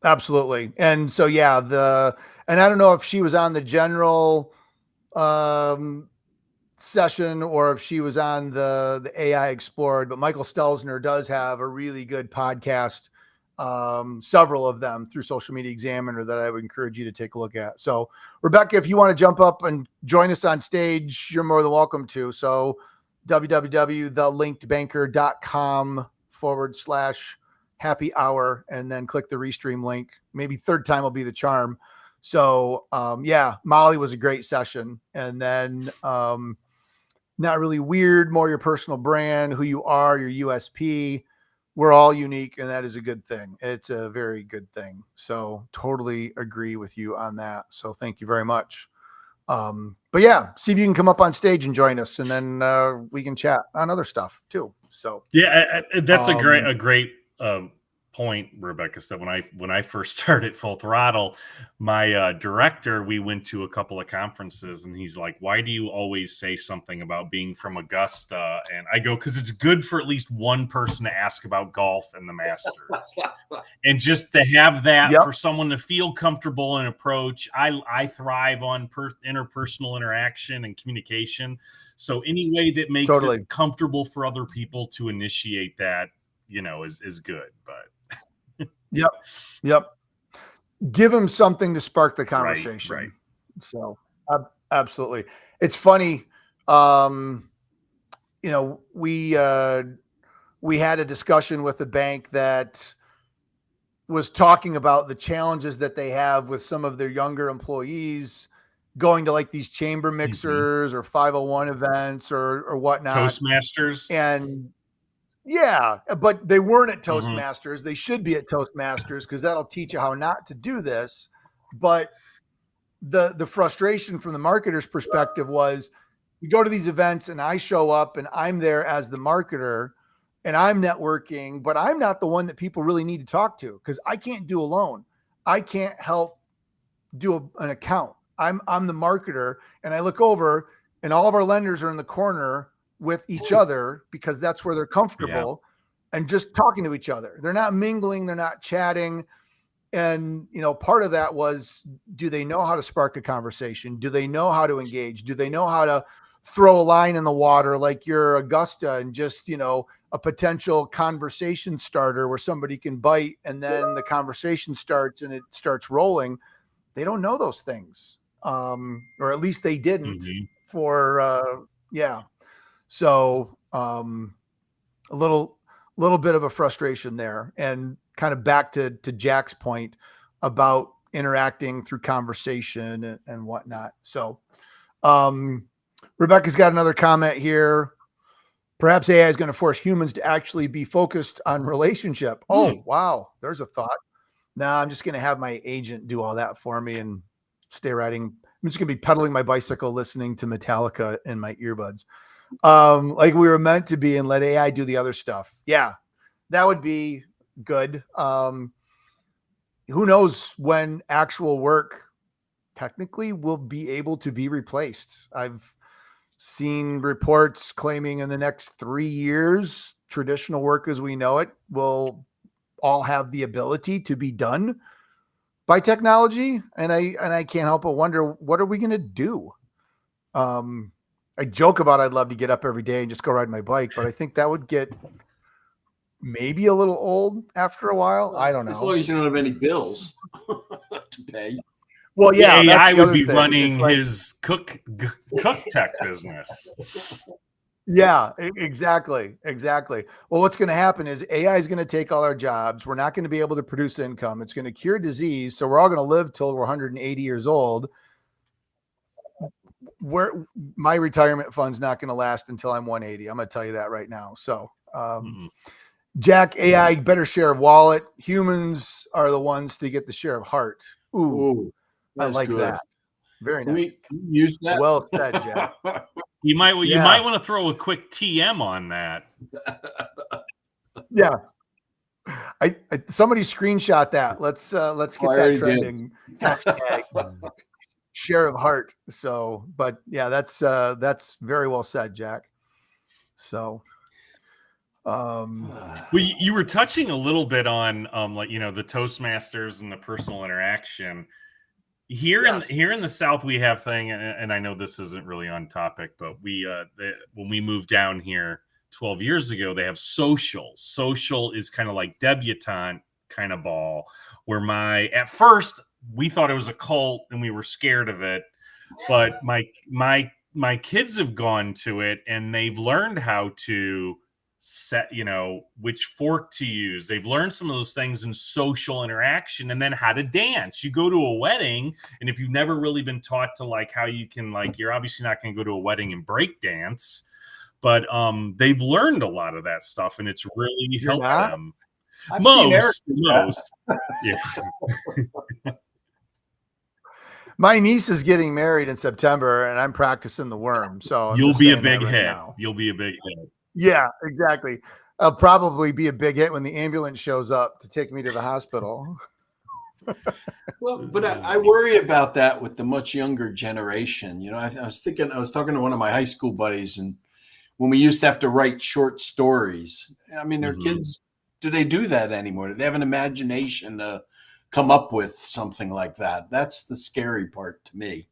absolutely. And so yeah, and I don't know if she was on the general session or if she was on the AI Explored, but Michael Stelzner does have a really good podcast, several of them through Social Media Examiner, that I would encourage you to take a look at. So Rebecca, if you want to jump up and join us on stage, you're more than welcome to. So www.thelinkedbanker.com/happy hour, and then click the restream link. Maybe third time will be the charm. So yeah, Molly was a great session. And then not really weird, more your personal brand, who you are, your USP. We're all unique, and that is a good thing. It's a very good thing. So totally agree with you on that. So thank you very much. But yeah, see if you can come up on stage and join us, and then we can chat on other stuff too. So yeah, that's a great point, Rebecca said. When I first started Full Throttle, my director, we went to a couple of conferences, and he's like, "Why do you always say something about being from Augusta?" And I go, "Because it's good for at least one person to ask about golf and the Masters, and just to have that for someone to feel comfortable and approach." I thrive on interpersonal interaction and communication, so any way that makes it comfortable for other people to initiate that, is good. But Yep. Give them something to spark the conversation. Right. So absolutely. It's funny. We had a discussion with a bank that was talking about the challenges that they have with some of their younger employees going to like these chamber mixers or 501 events or whatnot. Toastmasters. And yeah, but they weren't at Toastmasters. They should be at Toastmasters, because that'll teach you how not to do this. But the frustration from the marketer's perspective was, you go to these events and I show up and I'm there as the marketer and I'm networking, but I'm not the one that people really need to talk to, because I can't do alone. I can't help do an account. I'm the marketer, and I look over and all of our lenders are in the corner with each other because that's where they're comfortable and just talking to each other. They're not mingling. They're not chatting. And, part of that was, do they know how to spark a conversation? Do they know how to engage? Do they know how to throw a line in the water like you're Augusta and just, a potential conversation starter where somebody can bite and then the conversation starts and it starts rolling? They don't know those things. Or at least they didn't So a little bit of a frustration there, and kind of back to Jack's point about interacting through conversation and whatnot. So Rebecca's got another comment here. Perhaps AI is going to force humans to actually be focused on relationship. Oh, wow. There's a thought. Nah, I'm just going to have my agent do all that for me and stay riding. I'm just going to be pedaling my bicycle, listening to Metallica in my earbuds. Like we were meant to be, and let AI do the other stuff. Yeah, that would be good. Who knows when actual work technically will be able to be replaced? I've seen reports claiming in the next 3 years, traditional work as we know it will all have the ability to be done by technology. And I can't help but wonder, what are we going to do? I joke about I'd love to get up every day and just go ride my bike, but I think that would get maybe a little old after a while. I don't know. As long as you don't have any bills to pay. Well, yeah, the AI that's the would be other thing. running It's his cook tech business. Yeah, exactly. Well, what's going to happen is AI is going to take all our jobs. We're not going to be able to produce income. It's going to cure disease. So we're all going to live till we're 180 years old. where my retirement fund's not going to last until I'm 180. I'm going to tell you that right now. So, Jack, AI better share of wallet. Humans are the ones to get the share of heart. Ooh, I like good. that. Very Can nice. we use that? Well said, Jack. You might want to throw a quick TM on that. Yeah. I somebody screenshot that. Let's get that trending. Hashtag share of heart. So, but yeah, that's very well said, Jack. So, well, you were touching a little bit on like, you know, the Toastmasters and the personal interaction here. Here in the South, we have thing, and I know this isn't really on topic, but when we moved down here 12 years ago, they have social. Social is kind of like debutante kind of ball, where at first we thought it was a cult and we were scared of it, but my kids have gone to it and they've learned how to set, you know, which fork to use. They've learned some of those things in social interaction, and then how to dance. You go to a wedding, and if you've never really been taught to like how you can, like, you're obviously not going to go to a wedding and break dance, but they've learned a lot of that stuff, and it's really helped them. Most. Yeah. My niece is getting married in September, and I'm practicing the worm. So you'll be a big hit. You'll be a big hit. Yeah, exactly. I'll probably be a big hit when the ambulance shows up to take me to the hospital. Well, but I worry about that with the much younger generation. You know, I was talking to one of my high school buddies, and when we used to have to write short stories, I mean, their kids, do they do that anymore? Do they have an imagination to come up with something like that? That's the scary part to me.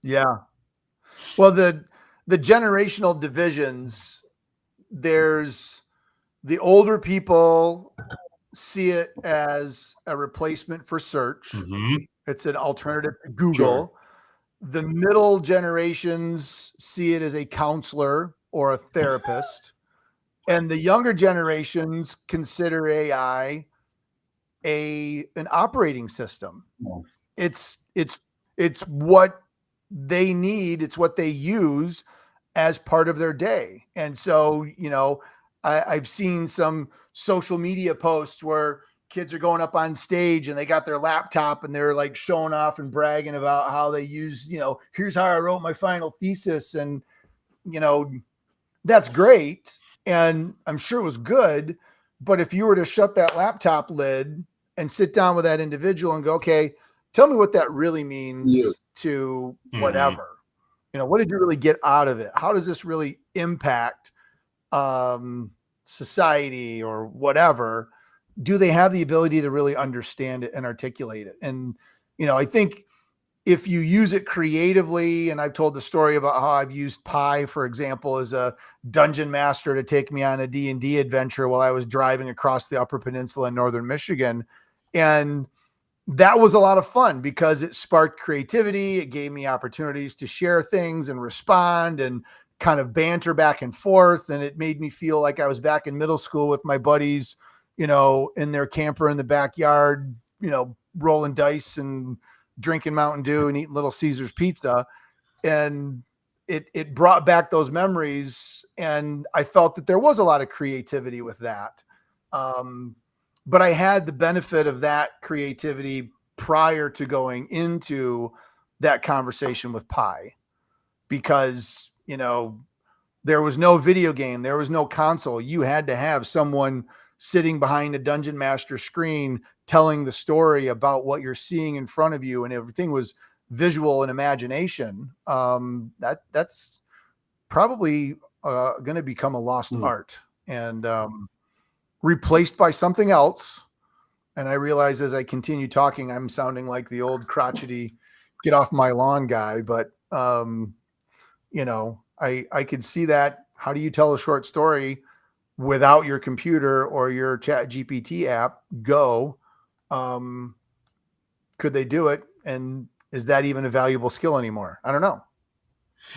Yeah. Well, the generational divisions, there's the older people see it as a replacement for search. It's an alternative to Google. Sure. The middle generations see it as a counselor or a therapist. And the younger generations consider AI an operating system. It's what they need. It's what they use as part of their day. And so, you know, I've seen some social media posts where kids are going up on stage and they got their laptop and they're like showing off and bragging about how they use, you know, here's how I wrote my final thesis. And, you know, that's great. And I'm sure it was good. But if you were to shut that laptop lid and sit down with that individual and go, okay, tell me what that really means to whatever. You know, what did you really get out of it? How does this really impact society or whatever? Do they have the ability to really understand it and articulate it? And, you know, I think if you use it creatively, and I've told the story about how I've used Pi, for example, as a dungeon master to take me on a D&D adventure while I was driving across the Upper Peninsula in Northern Michigan. And that was a lot of fun because it sparked creativity. It gave me opportunities to share things and respond and kind of banter back and forth. And it made me feel like I was back in middle school with my buddies, you know, in their camper in the backyard, you know, rolling dice and drinking Mountain Dew and eating Little Caesars pizza. And it brought back those memories. And I felt that there was a lot of creativity with that. But I had the benefit of that creativity prior to going into that conversation with Pi, because, you know, there was no video game, there was no console. You had to have someone sitting behind a dungeon master screen telling the story about what you're seeing in front of you, and everything was visual and imagination. That's probably going to become a lost art and replaced by something else. And I realize as I continue talking, I'm sounding like the old crotchety get off my lawn guy, but you know, I could see that. How do you tell a short story without your computer or your Chat GPT app? Go. Could they do it? And is that even a valuable skill anymore? I don't know.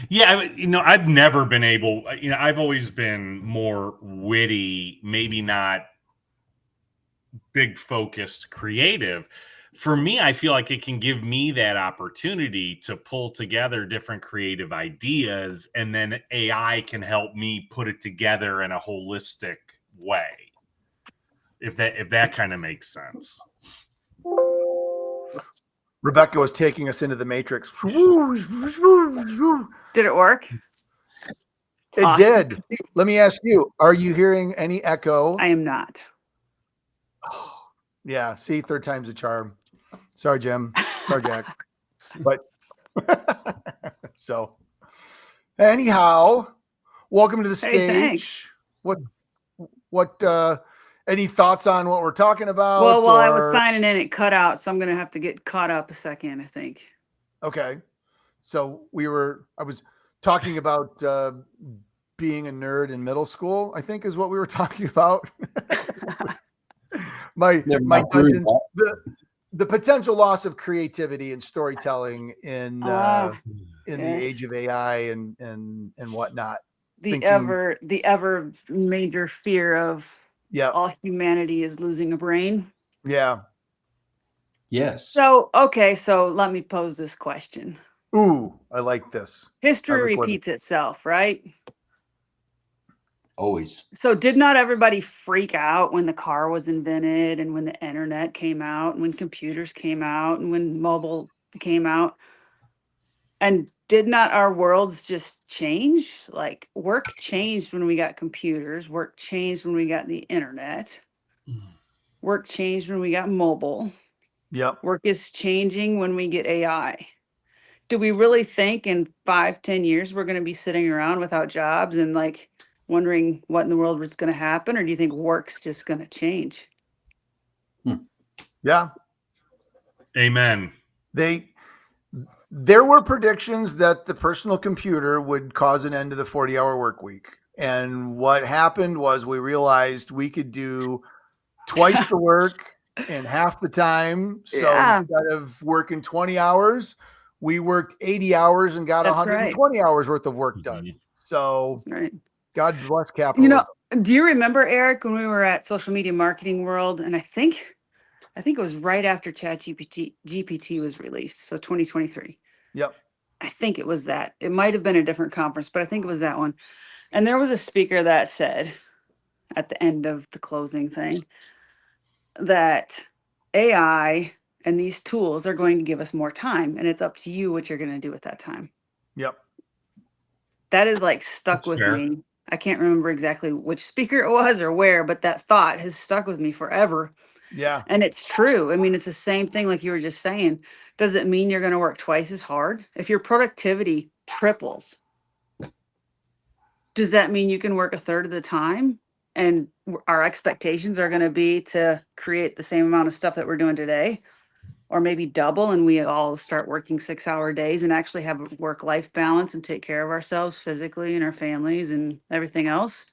Yeah, you know, I've never been able, you know, I've always been more witty, maybe not big focused creative. for me, I feel like it can give me that opportunity to pull together different creative ideas, and then AI can help me put it together in a holistic way. If that kind of makes sense. Rebecca was taking us into the Matrix. Did it work? It Awesome. did. Let me ask you, are you hearing any echo? I am not. Yeah, see, third time's a charm. Sorry, Jim. Sorry, Jack. But so anyhow, welcome to the Hey, stage. thanks. What any thoughts on what we're talking about? Well, while I was or- signing in, it cut out, so I'm gonna have to get caught up a second, I think. Okay. So I was talking about being a nerd in middle school, I think is what we were talking about. my dungeon, the potential loss of creativity and storytelling in the age of AI and whatnot. The ever major fear of all humanity is losing a brain. Yeah. Yes. So, okay, so let me pose this question. Ooh, I like this. History repeats itself, right? Always. So did not everybody freak out when the car was invented and when the internet came out and when computers came out and when mobile came out? And did not our worlds just change? Like work changed when we got computers, work changed when we got the internet, work changed when we got mobile. Yep. Work is changing when we get AI. Do we really think in 5-10 years we're going to be sitting around without jobs and like wondering what in the world is going to happen? Or do you think work's just going to change? Yeah. Amen. There were predictions that the personal computer would cause an end to the 40-hour work week. And what happened was we realized we could do twice the work in half the time. So instead of working 20 hours, we worked 80 hours and got 120 hours worth of work done. So God bless capitalism. You know, do you remember, Eric, when we were at Social Media Marketing World? And I think it was right after GPT was released. So 2023. Yep. I think it was that. It might have been a different conference, but I think it was that one. And there was a speaker that said at the end of the closing thing that AI and these tools are going to give us more time, and it's up to you what you're going to do with that time. Yep. That is like stuck with me. I can't remember exactly which speaker it was or where, but that thought has stuck with me forever. Yeah. And it's true. I mean, it's the same thing like you were just saying. Does it mean you're going to work twice as hard? If your productivity triples, does that mean you can work a third of the time? And our expectations are going to be to create the same amount of stuff that we're doing today, or maybe double, and we all start working 6-hour days and actually have a work-life balance and take care of ourselves physically and our families and everything else,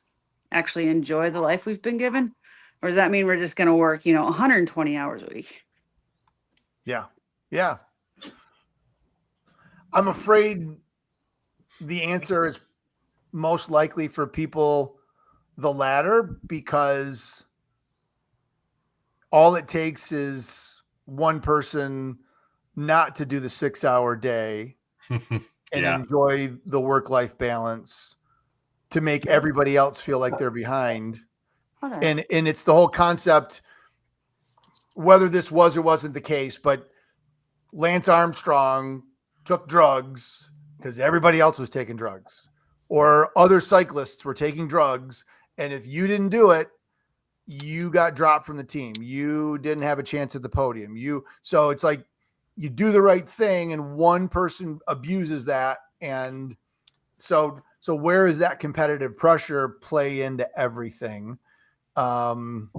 actually enjoy the life we've been given? Or does that mean we're just going to work, 120 hours a week? Yeah. Yeah. I'm afraid the answer is most likely for people the latter, because all it takes is one person not to do the 6-hour day and enjoy the work-life balance to make everybody else feel like they're behind. And it's the whole concept, whether this was or wasn't the case, but Lance Armstrong took drugs because everybody else was taking drugs, or other cyclists were taking drugs. And if you didn't do it, you got dropped from the team. You didn't have a chance at the podium. So it's like you do the right thing and one person abuses that. And so where is that competitive pressure play into everything? That's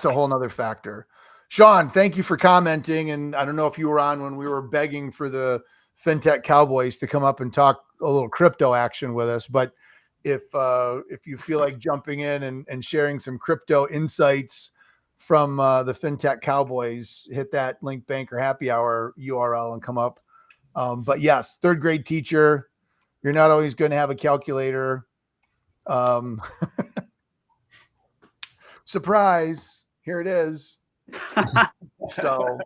a whole nother factor. Sean, thank you for commenting. And I don't know if you were on when we were begging for the fintech cowboys to come up and talk a little crypto action with us, but if you feel like jumping in and sharing some crypto insights from the fintech cowboys, hit that LinkedBanker happy hour URL and come up. But yes, third grade teacher, you're not always going to have a calculator. Surprise, here it is. So,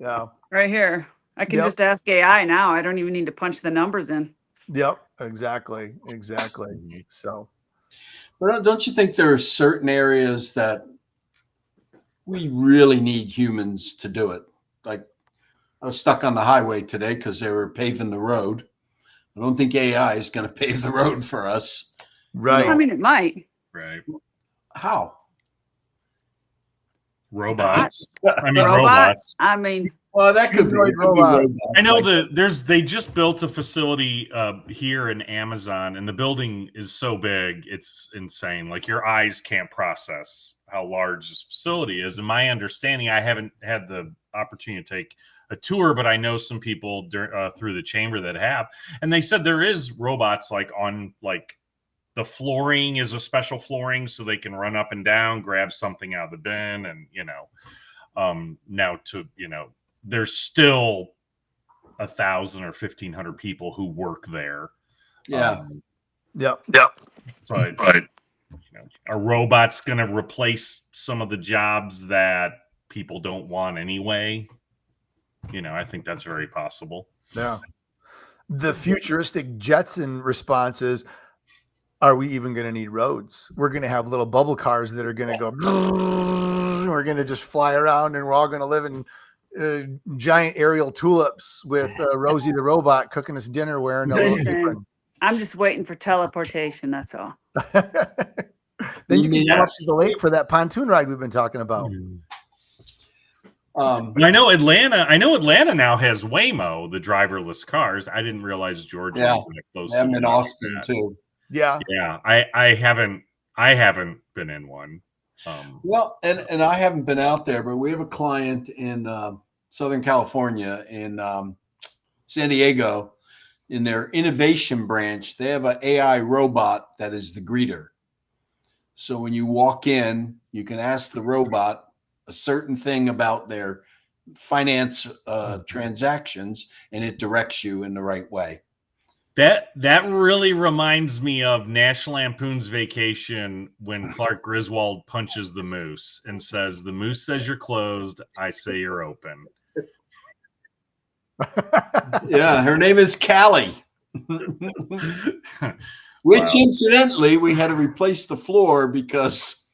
yeah. Right here. I can Yep. just ask AI now. I don't even need to punch the numbers in. Yep. Exactly. Mhm. So, But don't you think there are certain areas that we really need humans to do it? Like I was stuck on the highway today because they were paving the road. I don't think AI is going to pave the road for us. right. I mean, it might. Right. How? Robots. Bots. I mean, Robots. I mean, Well, that could be, Humanoid it could be robots. robots. I know like- they just built a facility here in Amazon, and the building is so big, it's insane. Like your eyes can't process how large this facility is. And my understanding, I haven't had the opportunity to take a tour, but I know some people through the chamber that have, and they said there is robots like on like the flooring is a special flooring so they can run up and down, grab something out of the bin, and now there's still 1,000 or 1,500 people who work there. Yeah. Yep. So a robot's going to replace some of the jobs that people don't want anyway. I think that's very possible. Yeah. The futuristic Jetson response is, are we even going to need roads? We're going to have little bubble cars that are going to go, we're going to just fly around, and we're all going to live in giant aerial tulips with Rosie the robot cooking us dinner wearing a little listen, apron. I'm just waiting for teleportation. That's all. Then you can come up to Yes. the lake for that pontoon ride we've been talking about. I know Atlanta now has Waymo, the driverless cars. I didn't realize Georgia was that close to I'm in doing Austin that. too. Yeah. Yeah, I haven't been in one. Well, and I haven't been out there, but we have a client in Southern California, in San Diego, in their innovation branch. They have an AI robot that is the greeter. So when you walk in, you can ask the robot a certain thing about their finance transactions, and it directs you in the right way. That really reminds me of National Lampoon's Vacation when Clark Griswold punches the moose and says, "The moose says you're closed. I say you're open." Yeah, her name is Callie. Which, incidentally, we had to replace the floor because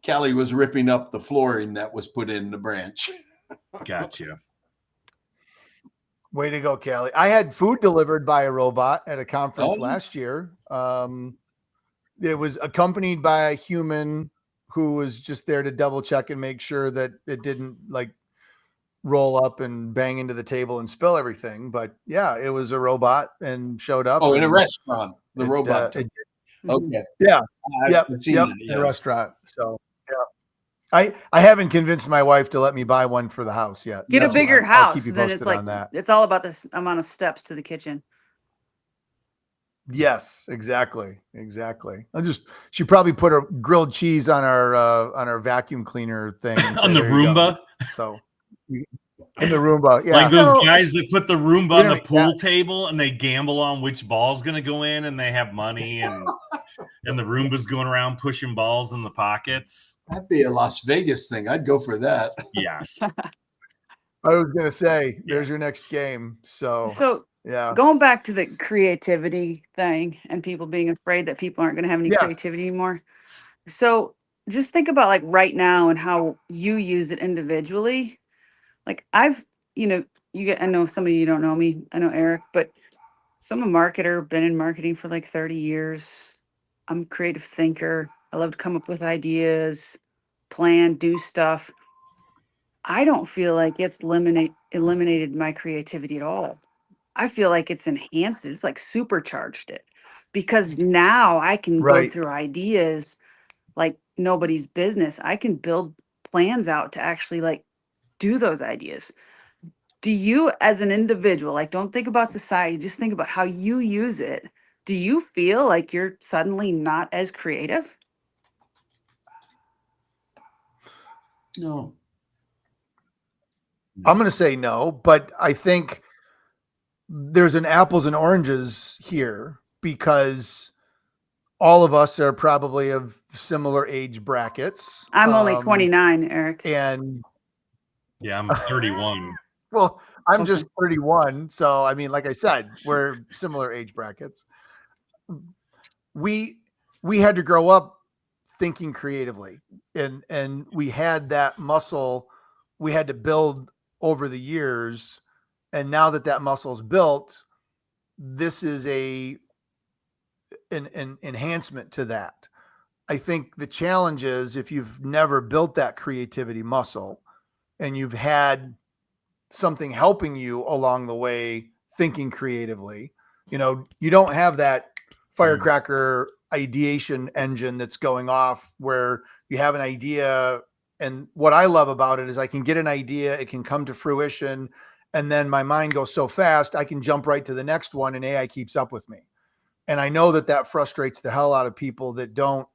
Callie was ripping up the flooring that was put in the branch. Gotcha. Way to go, Callie. I had food delivered by a robot at a conference Oh. last year. It was accompanied by a human who was just there to double check and make sure that it didn't like roll up and bang into the table and spill everything. But yeah, it was a robot and showed up. Oh, in a and restaurant, the robot. it- Okay. yeah. I've Yep. seen Yep. that, In a yeah. restaurant. So yeah. I haven't convinced my wife to let me buy one for the house yet. Get a so bigger I'll house. keep you Then posted it's like on that. it's all about this amount of steps to the kitchen. Yes, exactly. She probably put a grilled cheese on our vacuum cleaner thing and On say, the "There you go." Roomba? So in the Roomba, yeah. Like those So- guys that put the Roomba We're on the gonna- pool table and they gamble on which ball's going to go in, and they have money, and the Roomba's going around pushing balls in the pockets. That'd be a Las Vegas thing. I'd go for that. Yes. I was gonna say, there's your next game. So yeah. Going back to the creativity thing and people being afraid that people aren't going to have any Yeah. creativity anymore. So just think about like right now and how you use it individually. Like I know some of you don't know me. I know Eric, but I'm a marketer, been in marketing for like 30 years. I'm a creative thinker. I love to come up with ideas, plan, do stuff. I don't feel like it's eliminated my creativity at all. I feel like it's enhanced it. It's like supercharged it because now I can go Right. through ideas like nobody's business. I can build plans out to actually like do those ideas. Do you as an individual, like don't think about society, just think about how you use it. Do you feel like you're suddenly not as creative? No. I'm gonna say no, but I think there's an apples and oranges here because all of us are probably of similar age brackets. I'm only 29, Eric. And Yeah, I'm 31. Well, I'm Okay. just 31. So, I mean, like I said, we're similar age brackets. We had to grow up thinking creatively, and we had that muscle we had to build over the years. And now that muscle is built, this is an enhancement to that. I think the challenge is if you've never built that creativity muscle and you've had something helping you along the way thinking creatively, you don't have that firecracker ideation engine that's going off where you have an idea. And what I love about it is I can get an idea, it can come to fruition, and then my mind goes so fast I can jump right to the next one and AI keeps up with me. And I know that frustrates the hell out of people that don't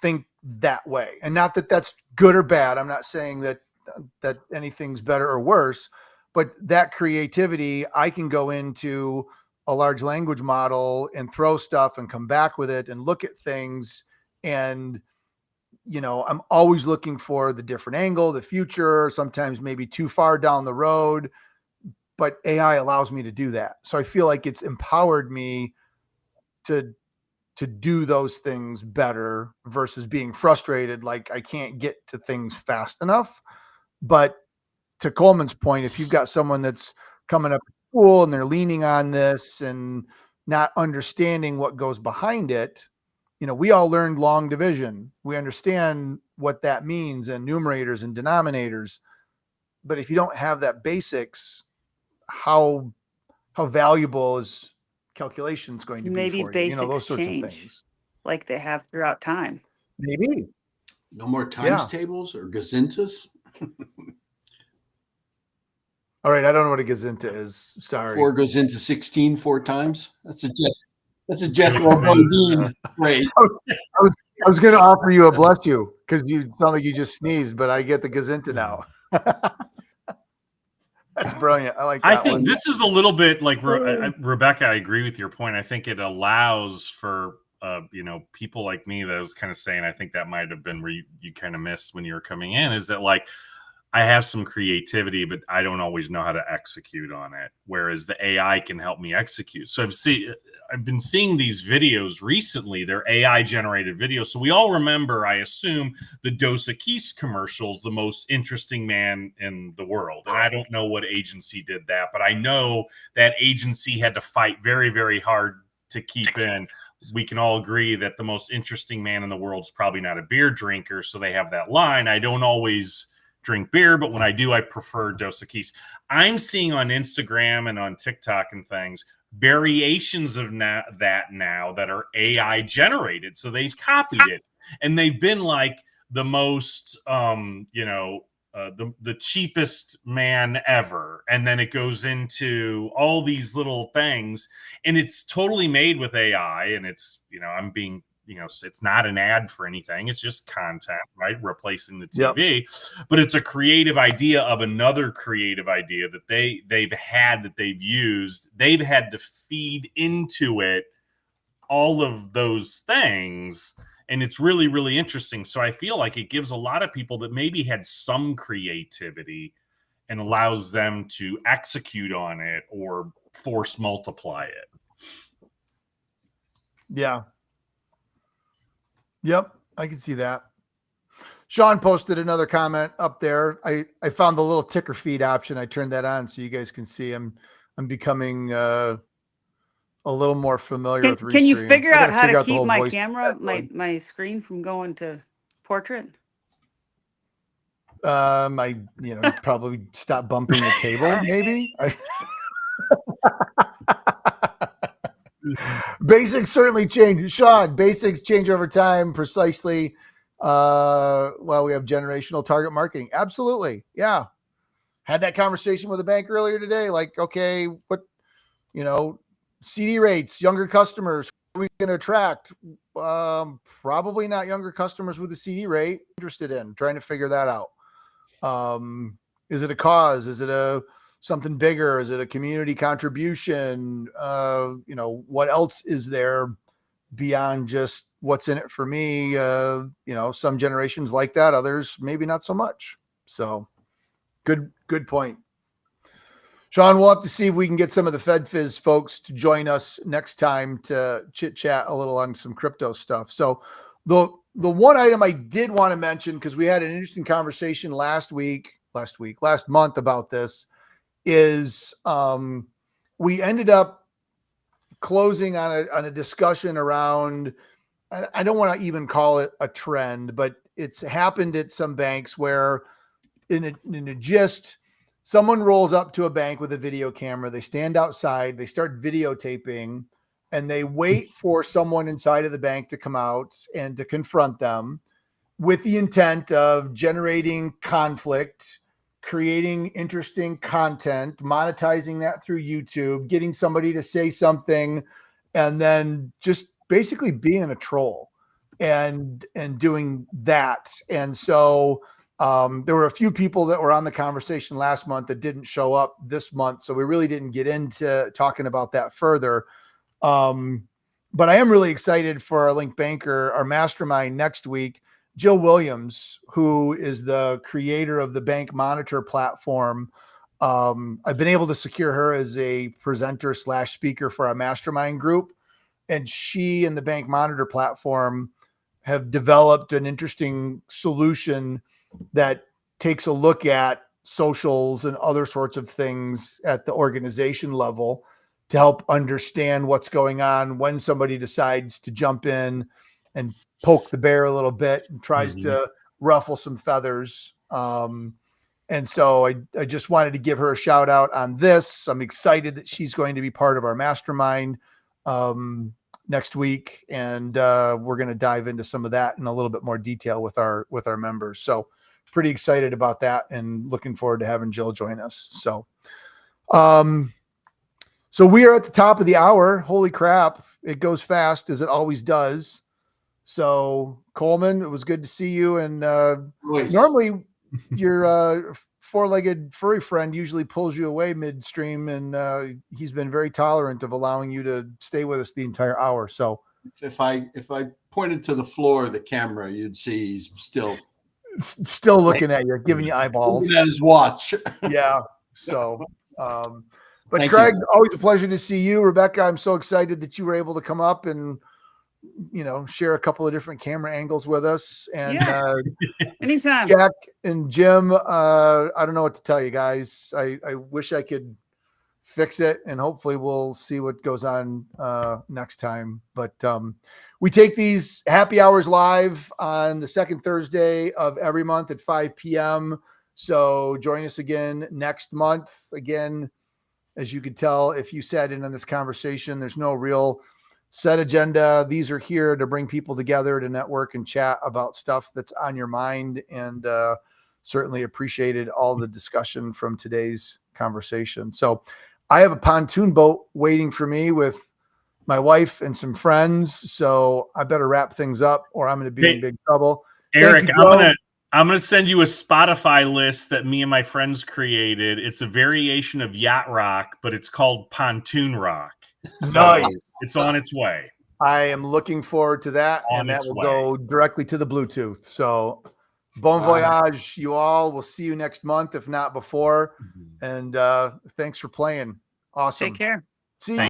think that way. And not that that's good or bad. I'm not saying that anything's better or worse, but that creativity, I can go into a large language model and throw stuff and come back with it and look at things. And, I'm always looking for the different angle, the future, sometimes maybe too far down the road, but AI allows me to do that. So I feel like it's empowered me to do those things better versus being frustrated like I can't get to things fast enough. But to Coleman's point, if you've got someone that's coming up to school and they're leaning on this and not understanding what goes behind it, we all learned long division. We understand what that means and numerators and denominators. But if you don't have that basics, how valuable is calculations going to be Maybe for you? Those basics sorts of change things. like they have throughout time. Maybe. No more times tables or gazintas. All right, I don't know what a gazinta is. Sorry. 4 goes into 16 4 times. That's a Jethro Bodine rate. I was going to offer you a bless you because you sound like you just sneezed, but I get the gazinta now. That's brilliant. I like that. I think one. this is a little bit like Rebecca. I agree with your point. I think it allows for people like me that was kind of saying, I think that might have been where you kind of missed when you were coming in, is that like I have some creativity, but I don't always know how to execute on it. Whereas the AI can help me execute. So I've been seeing these videos recently. They're AI generated videos. So we all remember, I assume, the Dos Equis commercials, the most interesting man in the world. And I don't know what agency did that, but I know that agency had to fight very, very hard to keep in. We can all agree that the most interesting man in the world is probably not a beer drinker. So they have that line. I don't always drink beer, but when I do, I prefer Dos Equis. I'm seeing on Instagram and on TikTok and things variations of that now that are AI generated. So they've copied it, and they've been like the most, the cheapest man ever, and then it goes into all these little things, and it's totally made with AI, and it's I'm being. It's not an ad for anything. It's just content, right? Replacing the TV. Yep. But it's a creative idea of another creative idea that they've used. They've had to feed into it all of those things. And it's really, really interesting. So I feel like it gives a lot of people that maybe had some creativity and allows them to execute on it or force multiply it. Yeah. Yep, I can see that. Sean posted another comment up there. I found the little ticker feed option. I turned that on so you guys can see. I'm becoming a little more familiar with Restream. Can you figure out how to keep my camera, my screen from going to portrait? I probably stop bumping the table, maybe. Basics certainly change. Sean, basics change over time precisely. Well, we have generational target marketing. Absolutely. Yeah. Had that conversation with a bank earlier today. Like, okay, what, CD rates, younger customers, who are we going to attract? Probably not younger customers with a CD rate. Interested in trying to figure that out. Is it a cause? Is it something bigger? Is it a community contribution? What else is there beyond just what's in it for me. You know, some generations like that, others maybe not so much. So good point. Sean, we'll have to see if we can get some of the FedFizz folks to join us next time to chit chat a little on some crypto stuff. So the one item I did want to mention, because we had an interesting conversation last month about this, is we ended up closing on a discussion around, I don't want to even call it a trend, but it's happened at some banks where in a gist, someone rolls up to a bank with a video camera, they stand outside, they start videotaping, and they wait for someone inside of the bank to come out and to confront them with the intent of generating conflict, creating interesting content, monetizing that through YouTube, getting somebody to say something, and then just basically being a troll and doing that. And so there were a few people that were on the conversation last month that didn't show up this month. So we really didn't get into talking about that further. But I am really excited for our LinkedBanker, our mastermind next week. Jill Williams, who is the creator of the Bank Monitor platform. I've been able to secure her as a presenter / speaker for our mastermind group. And she and the Bank Monitor platform have developed an interesting solution that takes a look at socials and other sorts of things at the organization level to help understand what's going on when somebody decides to jump in and poke the bear a little bit and tries to ruffle some feathers. And so I just wanted to give her a shout out on this. I'm excited that she's going to be part of our mastermind next week. And we're going to dive into some of that in a little bit more detail with our members. So pretty excited about that and looking forward to having Jill join us. So, so we are at the top of the hour. Holy crap. It goes fast as it always does. So Coleman, it was good to see you. And normally your four-legged furry friend usually pulls you away midstream, and he's been very tolerant of allowing you to stay with us the entire hour. So if I pointed to the floor of the camera, you'd see he's still looking at you, giving you eyeballs. Looking at his watch. Yeah. So, but Thank Craig, you. always a pleasure to see you. Rebecca, I'm so excited that you were able to come up and, you know, share a couple of different camera angles with us. And anytime. Jack and Jim, I don't know what to tell you guys. I wish I could fix it, and hopefully we'll see what goes on next time. But we take these happy hours live on the second Thursday of every month at 5 p.m. So join us again next month. Again, as you could tell, if you sat in on this conversation, there's no real set agenda. These are here to bring people together to network and chat about stuff that's on your mind, and certainly appreciated all the discussion from today's conversation. So I have a pontoon boat waiting for me with my wife and some friends. So I better wrap things up or I'm going to be in big trouble. Eric, I'm gonna send you a Spotify list that me and my friends created. It's a variation of yacht rock, but it's called pontoon rock. So nice. It's on its way. I am looking forward to that, and that will go directly to the Bluetooth. So bon voyage, you all. We'll see you next month, if not before. And thanks for playing. Awesome. Take care. See you.